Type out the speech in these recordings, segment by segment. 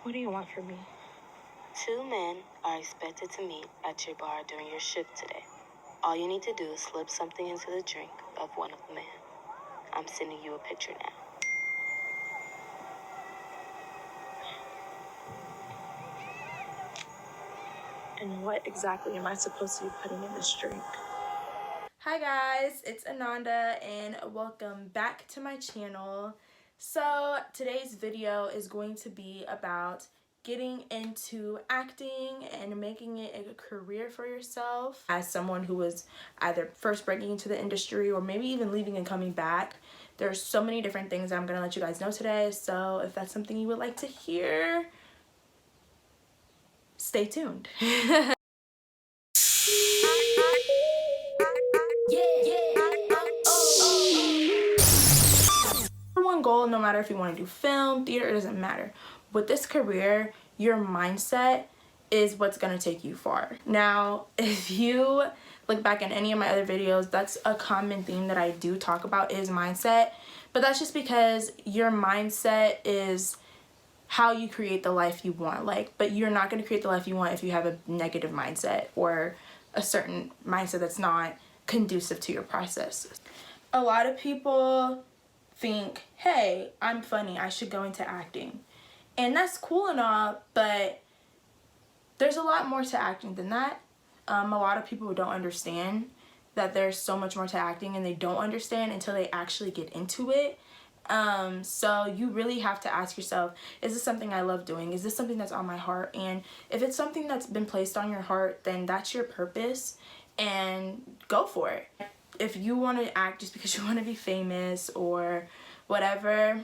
What do you want from me? 2 men are expected to meet at your bar during your shift today. All you need to do is slip something into the drink of one of the men. I'm sending you a picture now. And what exactly am I supposed to be putting in this drink? Hi guys, it's Ananda and welcome back to my channel. So today's video is going to be about getting into acting and making it a career for yourself. As someone who was either first breaking into the industry or maybe even leaving and coming back, there's so many different things I'm gonna let you guys know today. So if that's something you would like to hear, stay tuned. One goal, no matter if you want to do film, theater, it doesn't matter. With this career, your mindset is what's going to take you far. Now, if you look back in any of my other videos, that's a common theme that I do talk about is mindset. But that's just because your mindset is how you create the life you want. But you're not going to create the life you want if you have a negative mindset or a certain mindset that's not conducive to your process. A lot of people think, hey, I'm funny, I should go into acting. And that's cool and all, but there's a lot more to acting than that. A lot of people don't understand that there's so much more to acting, and they don't understand until they actually get into it. So you really have to ask yourself, is this something I love doing? Is this something that's on my heart? And if it's something that's been placed on your heart, then that's your purpose, and go for it. If you want to act just because you want to be famous or whatever,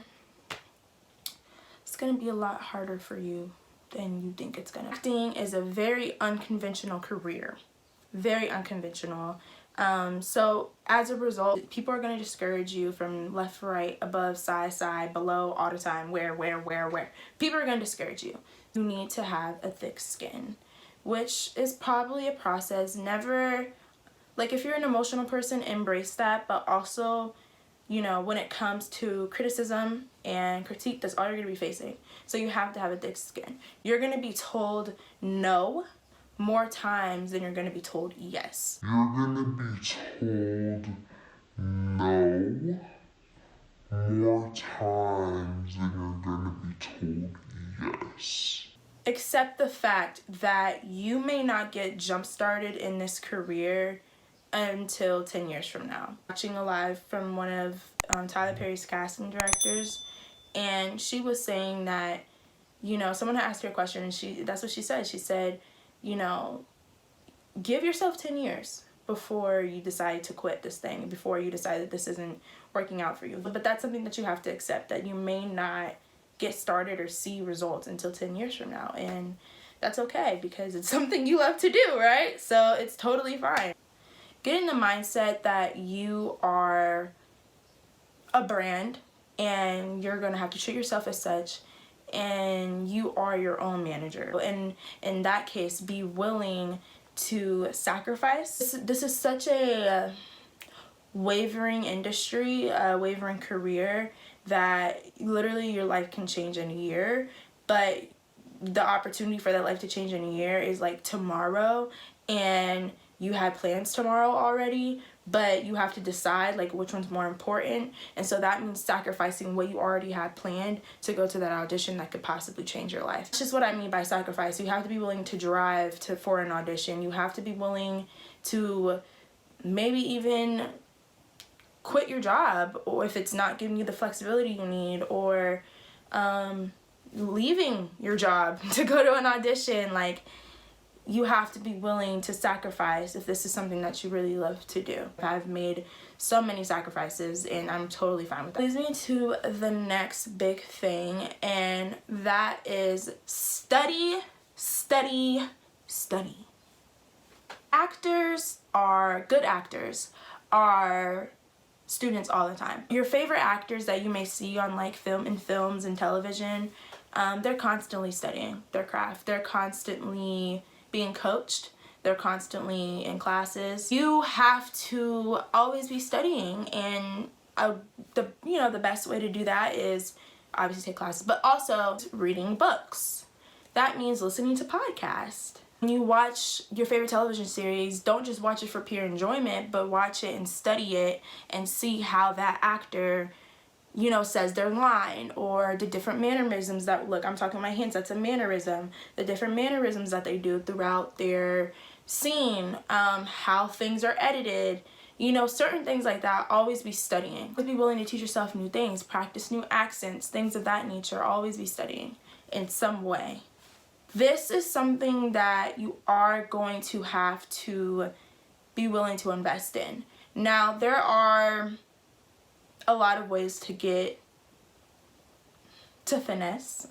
it's going to be a lot harder for you than you think it's going to. Acting is a very unconventional career. Very unconventional. So as a result, people are going to discourage you from left, right, above, side, below, all the time. Where. People are going to discourage you. You need to have a thick skin, which is probably a process. Never, if you're an emotional person, embrace that, but also, you know, when it comes to criticism and critique, that's all you're going to be facing. So you have to have a thick skin. You're going to be told no more times than you're going to be told yes. You're gonna be told no more times than you're gonna be told yes. Accept the fact that you may not get jump started in this career until 10 years from now. Watching a live from one of Tyler Perry's casting directors, and she was saying that, you know, someone had asked her a question, and that's what she said. She said, you know, give yourself 10 years before you decide to quit this thing, before you decide that this isn't working out for you. But that's something that you have to accept, that you may not get started or see results until 10 years from now. And that's okay, because it's something you love to do, right? So it's totally fine. Get in the mindset that you are a brand and you're going to have to treat yourself as such, and you are your own manager. And in that case, be willing to sacrifice. This is such a wavering industry, a wavering career, that literally your life can change in a year, but the opportunity for that life to change in a year is like tomorrow, and you had plans tomorrow already, but you have to decide which one's more important. And so that means sacrificing what you already had planned to go to that audition that could possibly change your life. That's just what I mean by sacrifice. You have to be willing to drive for an audition. You have to be willing to maybe even quit your job, or if it's not giving you the flexibility you need, or leaving your job to go to an audition. You have to be willing to sacrifice if this is something that you really love to do. I've made so many sacrifices, and I'm totally fine with that. Leads me to the next big thing, and that is study. Good actors are students all the time. Your favorite actors that you may see on films and television, they're constantly studying their craft. They're constantly being coached. They're constantly in classes. You have to always be studying, and the best way to do that is obviously take classes, but also reading books. That means listening to podcasts. When you watch your favorite television series, don't just watch it for pure enjoyment, but watch it and study it and see how that actor, you know, says their line, or the different mannerisms that, look, I'm talking my hands, that's a mannerism. The different mannerisms that they do throughout their scene, how things are edited, you know, certain things like that. Always be studying. Always be willing to teach yourself new things, practice new accents, things of that nature. Always be studying in some way. This is something that you are going to have to be willing to invest in. Now, there are a lot of ways to get to finesse,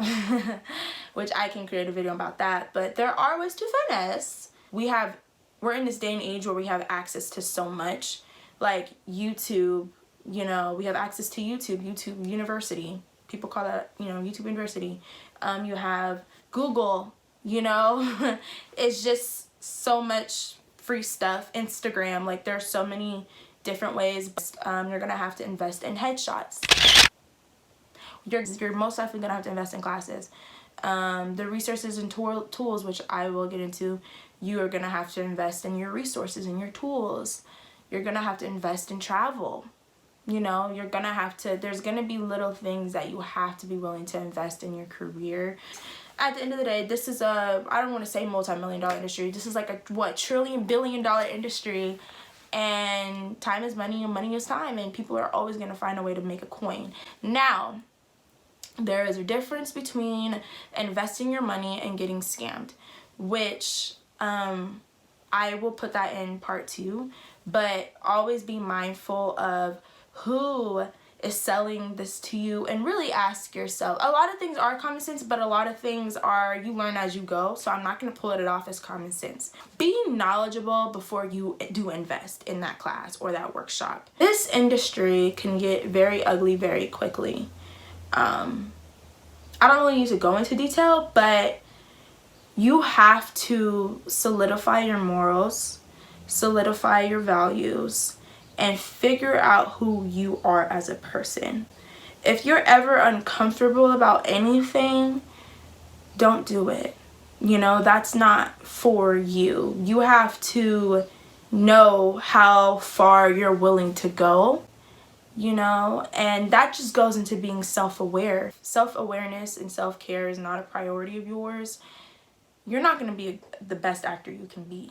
which I can create a video about that, but there are ways to finesse. We're in this day and age where we have access to so much, like YouTube, you know, we have access to YouTube University. People call that, you know, YouTube University. You have Google, you know, it's just so much free stuff. Instagram, like there's so many different ways. You're gonna have to invest in headshots. You're most likely gonna have to invest in classes. The resources and tools, which I will get into, you are gonna have to invest in your resources and your tools. You're gonna have to invest in travel. You know, you're gonna have to, there's gonna be little things that you have to be willing to invest in your career. At the end of the day, this is a, I don't want to say multi-million-dollar industry. This is like a, what, trillion-billion-dollar industry. And time is money and money is time. And people are always going to find a way to make a coin. Now, there is a difference between investing your money and getting scammed, which I will put that in part 2. But always be mindful of who is selling this to you, and really ask yourself. A lot of things are common sense, but a lot of things are you learn as you go, so I'm not going to pull it off as common sense. Be knowledgeable before you do invest in that class or that workshop. This industry can get very ugly very quickly. I don't really need to go into detail, but you have to solidify your morals, solidify your values, and figure out who you are as a person. If you're ever uncomfortable about anything, don't do it. You know, that's not for you. You have to know how far you're willing to go, you know, and that just goes into being self-aware. Self-awareness and self-care is not a priority of yours. You're not going to be the best actor you can be.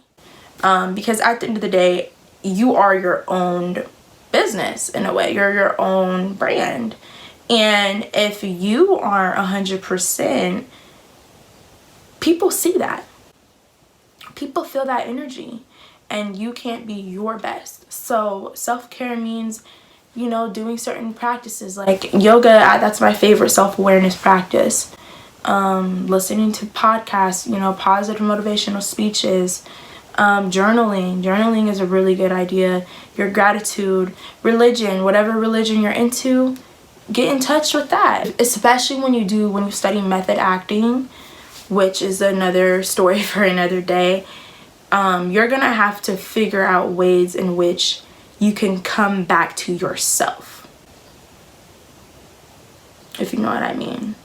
Because at the end of the day, you are your own business in a way. You're your own brand. And if you are 100%, people see that. People feel that energy. And you can't be your best. So self-care means, you know, doing certain practices like yoga. That's my favorite self-awareness practice. Listening to podcasts, you know, positive motivational speeches. Journaling is a really good idea. Your gratitude, religion, whatever religion you're into, get in touch with that. Especially when you study method acting, which is another story for another day. You're gonna have to figure out ways in which you can come back to yourself, if you know what I mean.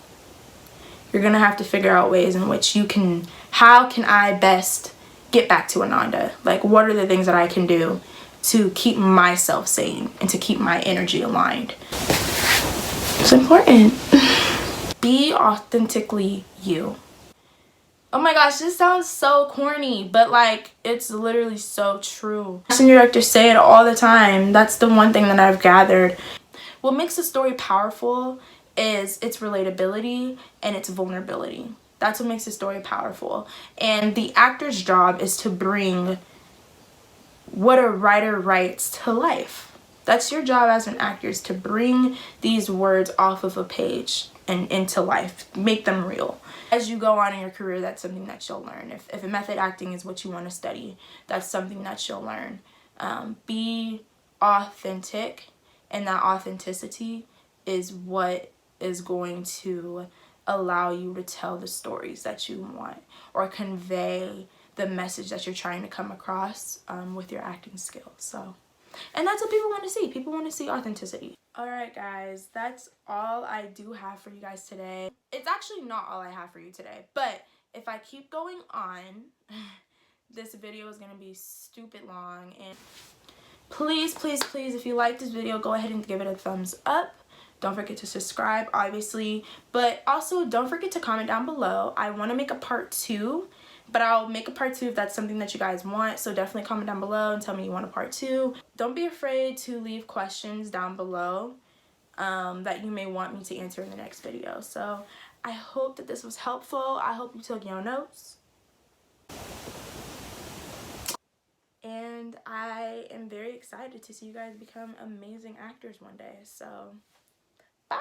You're gonna have to figure out ways in which how can I best get back to Ananda? Like, what are the things that I can do to keep myself sane and to keep my energy aligned? It's important. Be authentically you. Oh my gosh, this sounds so corny, but like, it's literally so true. Casting directors say it all the time. That's the one thing that I've gathered. What makes a story powerful is its relatability and its vulnerability. That's what makes a story powerful. And the actor's job is to bring what a writer writes to life. That's your job as an actor, is to bring these words off of a page and into life, make them real. As you go on in your career, that's something that you'll learn. If method acting is what you want to study, that's something that you'll learn. Be authentic, and that authenticity is what is going to allow you to tell the stories that you want, or convey the message that you're trying to come across with your acting skills. So, and that's what people want to see. People want to see authenticity. Alright guys, that's all I do have for you guys today. It's actually not all I have for you today, but if I keep going on, this video is going to be stupid long. And please, please, please, if you like this video, go ahead and give it a thumbs up. Don't forget to subscribe, obviously, but also don't forget to comment down below. I want to make a part 2, but I'll make a part 2 if that's something that you guys want. So definitely comment down below and tell me you want a part 2. Don't be afraid to leave questions down below that you may want me to answer in the next video. So I hope that this was helpful. I hope you took your notes. And I am very excited to see you guys become amazing actors one day. So bye.